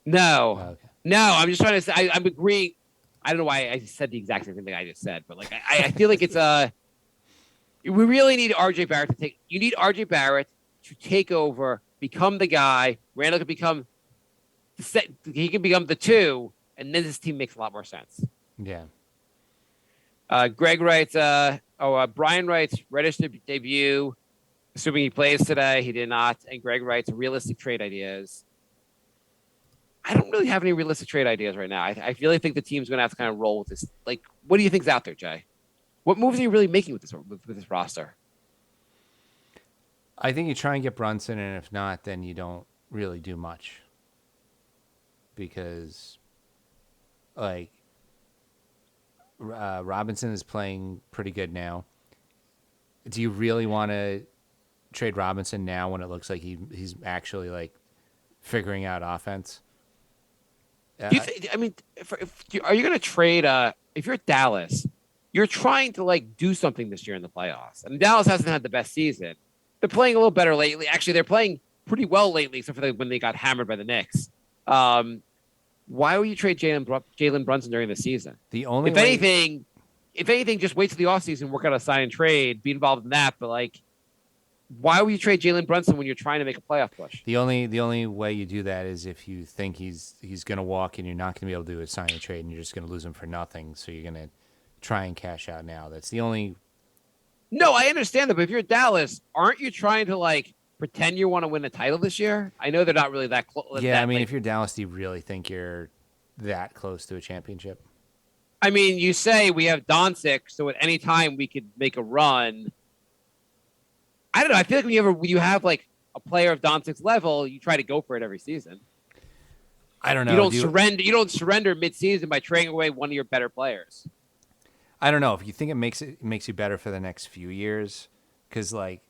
No. Oh, okay. No, I'm just trying to say I'm agreeing. I don't know why I said the exact same thing I just said, but like I feel like it's we really need RJ Barrett to take. You need RJ Barrett to take over, become the guy. Randall can become he can become the 2, and then this team makes a lot more sense. Yeah. Greg writes. Brian writes reddish debut, assuming he plays today. He did not. And Greg writes realistic trade ideas. I don't really have any realistic trade ideas right now. I really think the team's going to have to kind of roll with this. Like, what do you think's out there, Jay? What moves are you really making with this roster? I think you try and get Brunson, and if not, then you don't really do much. Because, like, Robinson is playing pretty good now. Do you really want to trade Robinson now when it looks like he's actually, like, figuring out offense? Do you are you going to trade? If you're Dallas, you're trying to like do something this year in the playoffs, and Dallas hasn't had the best season. They're playing a little better lately. Actually, they're playing pretty well lately, except for when they got hammered by the Knicks. Why would you trade Jalen Brunson during the season? If anything, just wait till the offseason, work out a sign and trade, be involved in that. But like, why would you trade Jalen Brunson when you're trying to make a playoff push? The only way you do that is if you think he's going to walk and you're not going to be able to do a sign and trade and you're just going to lose him for nothing. So you're going to try and cash out now. That's the only. No, I understand that. But if you're Dallas, aren't you trying to like pretend you want to win the title this year? I know they're not really that close. Yeah, I mean, if you're Dallas, do you really think you're that close to a championship? I mean, you say we have Doncic, so at any time we could make a run. I don't know. I feel like when you have like a player of Doncic's level, you try to go for it every season. I don't know. You don't surrender. You don't surrender mid-season by trading away one of your better players. I don't know if you think it makes you better for the next few years, because like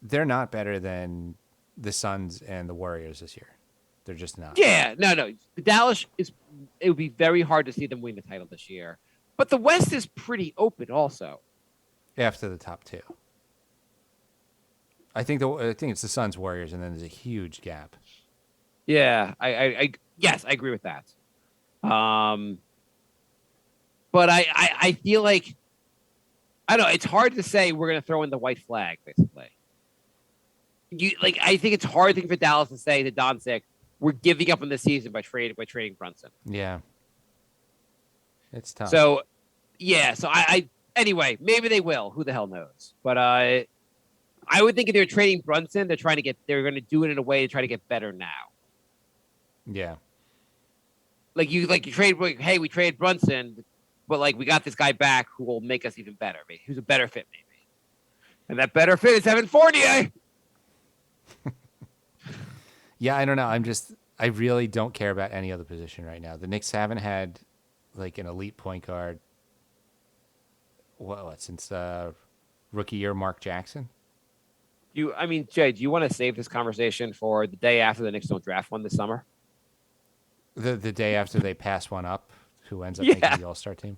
they're not better than the Suns and the Warriors this year. They're just not. Yeah, no. Dallas is. It would be very hard to see them win the title this year, but the West is pretty open also. After the top two. I think it's the Suns, Warriors, and then there's a huge gap. Yeah, yes, I agree with that. But I feel like I don't know. It's hard to say we're going to throw in the white flag, basically. I think it's hard thing for Dallas to say to Doncic, we're giving up on the season by trading Brunson. Yeah, it's tough. So, yeah. So anyway, maybe they will. Who the hell knows? But I would think if they're trading Brunson, they're going to do it in a way to try to get better now. Yeah. You trade, hey, we traded Brunson, but like we got this guy back who will make us even better. Maybe who's a better fit, maybe. And that better fit is Evan Fournier. Yeah, I don't know. I really don't care about any other position right now. The Knicks haven't had like an elite point guard. What since rookie year Mark Jackson? Jay, do you want to save this conversation for the day after the Knicks don't draft one this summer? The day after they pass one up, who ends up making the All-Star team?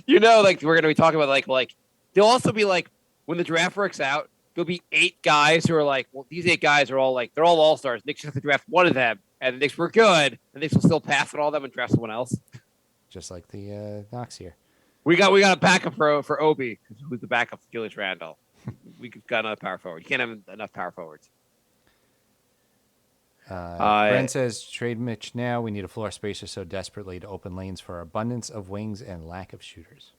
We're going to be talking about like they'll also be like when the draft works out, there'll be 8 guys who are like, well, these 8 guys are all like they're all All-Stars. Knicks have to draft one of them, and the Knicks were good, and the Knicks will still pass on all of them and draft someone else. Just like the Knox here. We got a backup for Obi, who's the backup for Julius Randle. We got another power forward. You can't have enough power forwards. Brent says, trade Mitch now. We need a floor spacer so desperately to open lanes for abundance of wings and lack of shooters.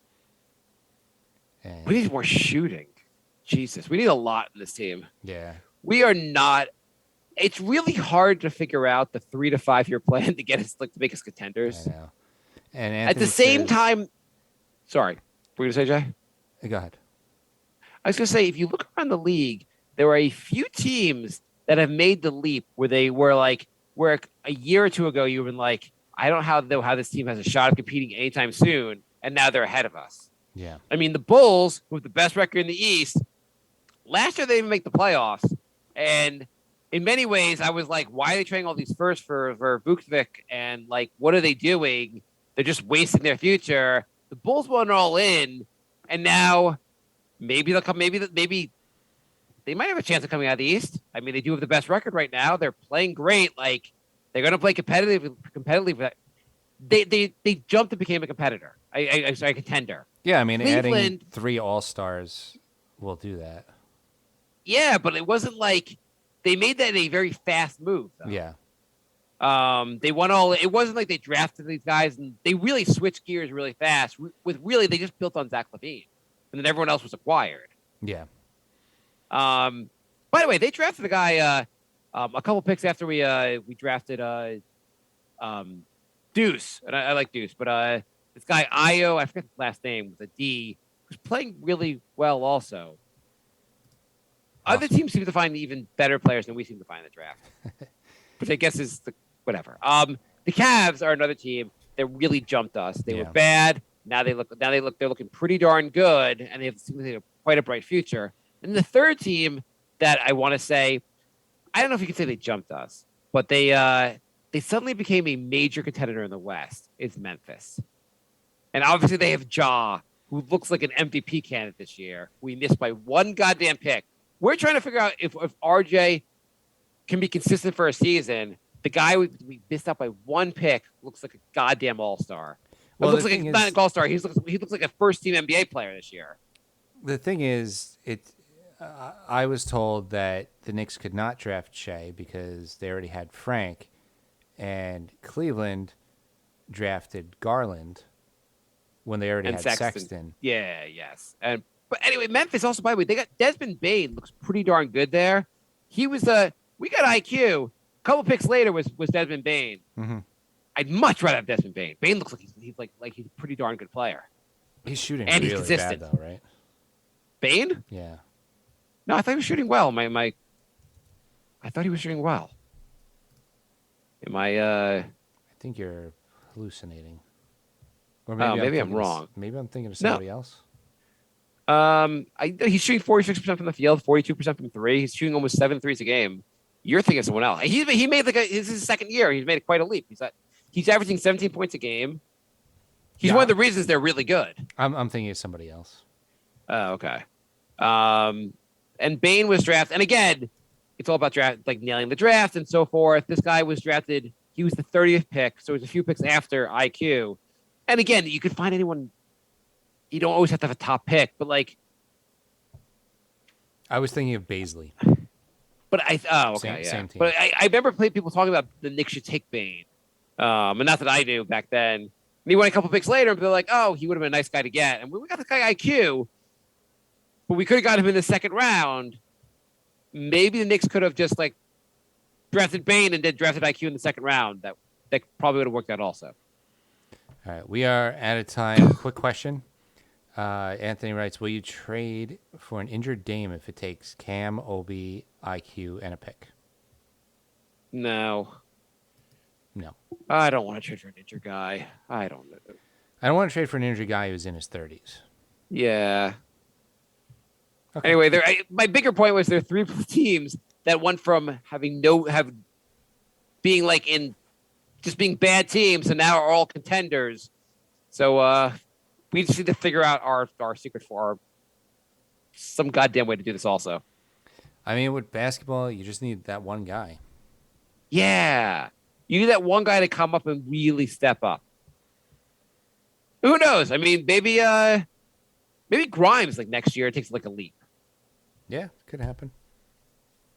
And we need more shooting. Jesus, we need a lot in this team. Yeah. We are not. It's really hard to figure out the 3 to 5 year plan to get us to make us contenders. I know. And at the same time, sorry, were you going to say, Jay? Go ahead. I was going to say, if you look around the league, there are a few teams that have made the leap where they were like, where a year or two ago you were like, I don't know how this team has a shot of competing anytime soon, and now they're ahead of us. Yeah. I mean, the Bulls, who have the best record in the East, last year they didn't make the playoffs, and in many ways I was like, why are they trading all these firsts for Vucevic, and like, what are they doing? They're just wasting their future. The Bulls went all in, and now maybe they'll come. Maybe they might have a chance of coming out of the East. I mean, they do have the best record right now. They're playing great. Like they're going to play competitively. They jumped and became a competitor. A contender. Yeah, I mean, Cleveland, adding 3 All-Stars will do that. Yeah, but it wasn't like they made that a very fast move. Though. Yeah. They won all. It wasn't like they drafted these guys and they really switched gears really fast. They just built on Zach LaVine, and then everyone else was acquired. Yeah. By the way, they drafted a guy, A couple picks after we drafted Deuce, and I like Deuce, but this guy Io, I forget his last name with a D, who's playing really well also. Other teams seem to find even better players than we seem to find in the draft, which I guess is whatever. The Cavs are another team that really jumped us. They were bad. They're looking pretty darn good, and they have quite a bright future. And the third team that I want to say, I don't know if you can say they jumped us, but they suddenly became a major contender in the West. Is Memphis, and obviously they have Ja, who looks like an MVP candidate this year. We missed by one goddamn pick. We're trying to figure out if RJ can be consistent for a season. The guy we missed out by one pick looks like a goddamn all-star. Well, looks like not an all-star. He looks like a first-team NBA player this year. The thing is, I was told that the Knicks could not draft Shea because they already had Frank, and Cleveland drafted Garland when they already had Sexton. Yeah, yes. But anyway, Memphis also, by the way, they got Desmond Bane, looks pretty darn good there. He was we got IQ. A couple picks later was Desmond Bane. Mm-hmm. I'd much rather have Desmond Bane. Bane looks like he's a pretty darn good player. He's shooting and really he's consistent bad though, right? Bane? Yeah. No, I thought he was shooting well. I thought he was shooting well. I think you're hallucinating. Or maybe I'm wrong. Maybe I'm thinking of somebody else. He's shooting 46% from the field, 42% from three. He's shooting almost 7 threes a game. You're thinking of someone else. He made this is his second year. He's made quite a leap. He's averaging 17 points a game. He's one of the reasons they're really good. I'm thinking of somebody else. Oh, okay. And Bane was drafted, and again, it's all about draft, like nailing the draft and so forth. This guy was drafted. He was the 30th pick, so it was a few picks after IQ. And again, you could find anyone. You don't always have to have a top pick, but like, I was thinking of Baisley. But same team. But I remember people talking about the Knicks should take Bane, and not that I knew back then. And he went a couple picks later, and they're like, "Oh, he would have been a nice guy to get." And we got the guy IQ, but we could have got him in the second round. Maybe the Knicks could have just like drafted Bane and then drafted IQ in the second round. That probably would have worked out also. All right, we are out of time. Quick question. Anthony writes, will you trade for an injured Dame if it takes Cam, Obi, IQ, and a pick? No. I don't want to trade for an injured guy. I don't know. I don't want to trade for an injured guy who's in his 30s. Yeah. Okay. Anyway, my bigger point was there are three teams that went from being like in just being bad teams and now are all contenders. So we just need to figure out our secret for some goddamn way to do this also. I mean, with basketball, you just need that one guy. Yeah. You need that one guy to come up and really step up. Who knows? I mean, maybe Grimes like next year takes like a leap. Yeah, could happen.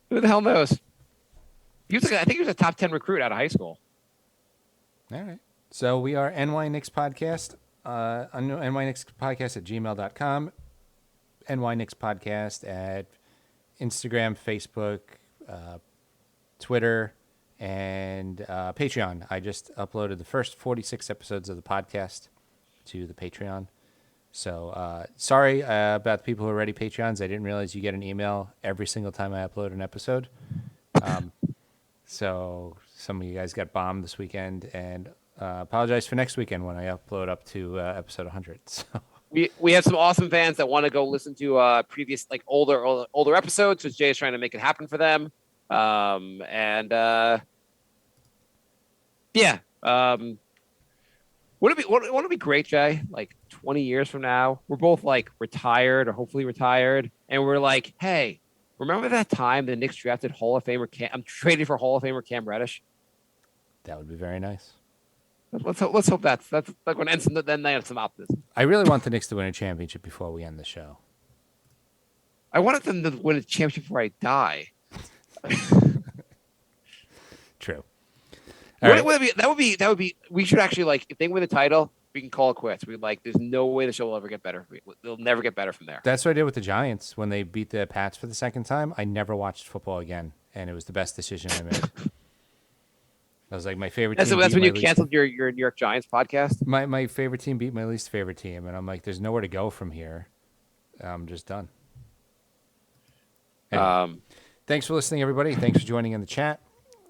Who the hell knows? I think he was a top 10 recruit out of high school. All right. So we are NY Knicks Podcast. NY Knicks Podcast at gmail.com. NY Knicks Podcast at Instagram, Facebook, Twitter, and Patreon. I just uploaded the first 46 episodes of the podcast to the Patreon. So sorry about the people who are already Patreons. I didn't realize you get an email every single time I upload an episode. So some of you guys got bombed this weekend, and apologize for next weekend when I upload up to episode 100. So. We have some awesome fans that want to go listen to previous like older episodes, so Jay is trying to make it happen for them. Wouldn't it be great, Jay? Like 20 years from now, we're both like retired or hopefully retired, and we're like, hey, remember that time the Knicks drafted Hall of Famer I'm traded for Hall of Famer Cam Reddish? That would be very nice. Let's hope that's like when ends then they have some optimism. I really want the Knicks to win a championship before we end the show. I wanted them to win a championship before I die. True. That would be. We should actually like if they win the title, we can call it quits. We like. There's no way the show will ever get better. They'll never get better from there. That's what I did with the Giants when they beat the Pats for the second time. I never watched football again and it was the best decision I made. I was like, my favorite That's team. that's beat when my you canceled your New York Giants podcast. my favorite team beat my least favorite team, and I'm like, there's nowhere to go from here. I'm just done. Anyway, thanks for listening, everybody. Thanks for joining in the chat.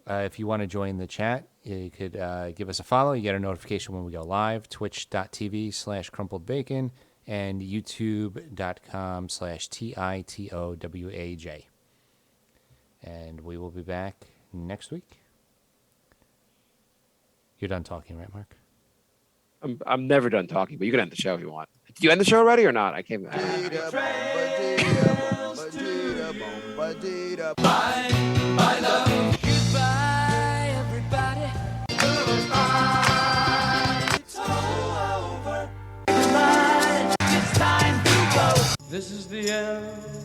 If you want to join the chat, you could give us a follow. You get a notification when we go live, twitch.tv/crumpledbacon and youtube.com/TITOWAJ. And we will be back next week. You're done talking, right, Mark? I'm never done talking, but you can end the show if you want. Did you end the show already or not? I can't. Goodbye, everybody. It's over. It's time to go. This is the end.